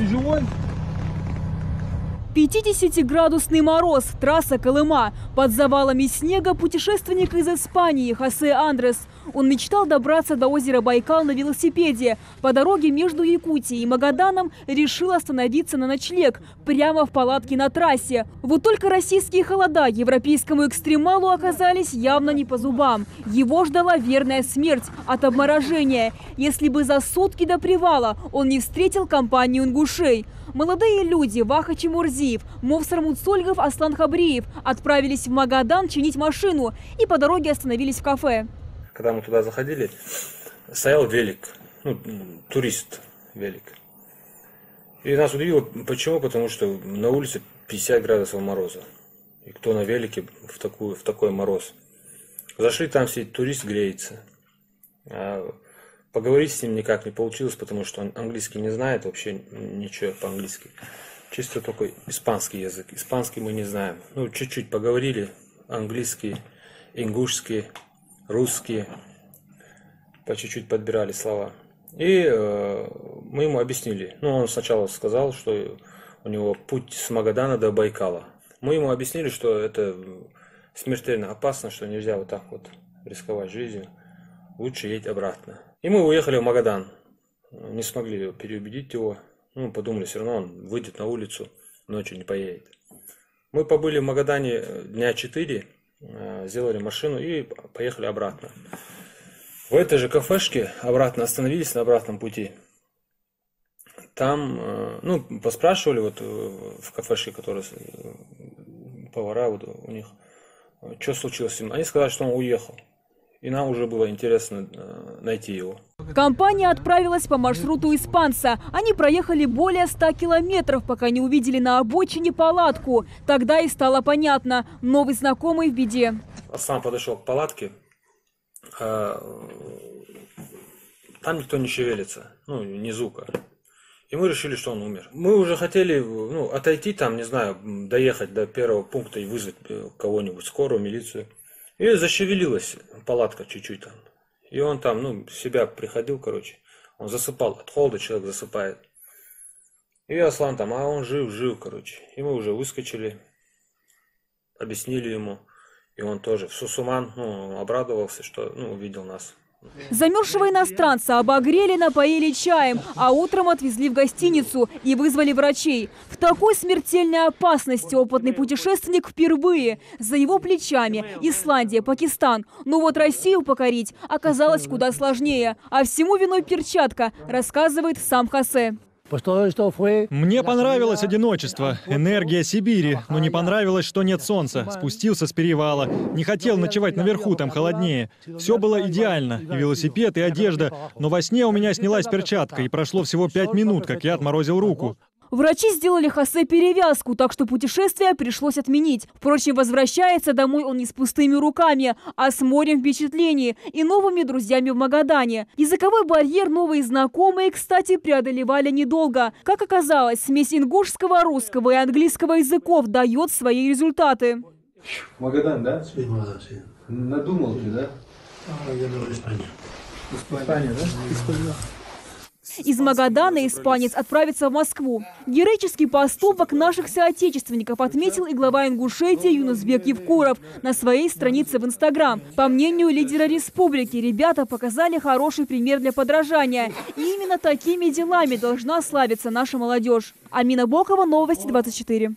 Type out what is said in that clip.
Ты живой? 50-градусный мороз, трасса Колыма. Под завалами снега путешественник из Испании Хосе Андрес. Он мечтал добраться до озера Байкал на велосипеде. По дороге между Якутией и Магаданом решил остановиться на ночлег прямо в палатке на трассе. Вот только российские холода европейскому экстремалу оказались явно не по зубам. Его ждала верная смерть от обморожения, если бы за сутки до привала он не встретил компанию ингушей. Молодые люди Ваха Чемурзиев, Мовсар Муцольгов, Аслан Хабриев отправились в Магадан чинить машину и по дороге остановились в кафе. Когда мы туда заходили, стоял велик, турист велик. И нас удивило, почему? Потому что на улице 50 градусов мороза. И кто на велике в такой мороз? Зашли, там сидит турист, греется. Поговорить с ним никак не получилось, потому что он английский не знает, вообще ничего по-английски. Чисто только испанский язык. Испанский мы не знаем. Чуть-чуть поговорили. Английский, ингушский, русский. По чуть-чуть подбирали слова. И мы ему объяснили. Он сначала сказал, что у него путь с Магадана до Байкала. Мы ему объяснили, что это смертельно опасно, что нельзя вот так вот рисковать жизнью. Лучше едь обратно. И мы уехали в Магадан. Не смогли переубедить его. Подумали, все равно он выйдет на улицу, ночью не поедет. Мы побыли в Магадане дня 4, сделали машину и поехали обратно. В этой же кафешке обратно остановились на обратном пути. Там, поспрашивали в кафешке, которые повара у них, что случилось с ним. Они сказали, что он уехал. И нам уже было интересно найти его. Компания отправилась по маршруту испанца. Они проехали более 100 километров, пока не увидели на обочине палатку. Тогда и стало понятно – новый знакомый в беде. Сам подошел к палатке. Там никто не шевелится, ни звука. И мы решили, что он умер. Мы уже хотели отойти там, не знаю, доехать до первого пункта и вызвать кого-нибудь, скорую, милицию. И зашевелилась палатка чуть-чуть там. И он там, себя приходил, Он засыпал, от холода человек засыпает. И Аслан там, он жив, И мы уже выскочили, объяснили ему. И он тоже в Сусуман, обрадовался, что, увидел нас. Замерзшего иностранца обогрели, напоили чаем, а утром отвезли в гостиницу и вызвали врачей. В такой смертельной опасности опытный путешественник впервые. За его плечами Исландия, Пакистан. Но вот Россию покорить оказалось куда сложнее. А всему виной перчатка, рассказывает сам Хосе. Мне понравилось одиночество, энергия Сибири, но не понравилось, что нет солнца. Спустился с перевала, не хотел ночевать наверху, там холоднее. Все было идеально, и велосипед, и одежда, но во сне у меня снялась перчатка, и прошло всего 5 минут, как я отморозил руку. Врачи сделали Хосе перевязку, так что путешествие пришлось отменить. Впрочем, возвращается домой он не с пустыми руками, а с морем впечатлений и новыми друзьями в Магадане. Языковой барьер новые знакомые, кстати, преодолевали недолго. Как оказалось, смесь ингушского, русского и английского языков дает свои результаты. Магадан, да? Надумал ты, да? Я думаю, Испания. Испания, да? Испания. Из Магадана испанец отправится в Москву. Героический поступок наших соотечественников отметил и глава Ингушетии Юнусбек Евкуров на своей странице в Инстаграм. По мнению лидера республики, ребята показали хороший пример для подражания. И именно такими делами должна славиться наша молодежь. Амина Бокова, Новости 24.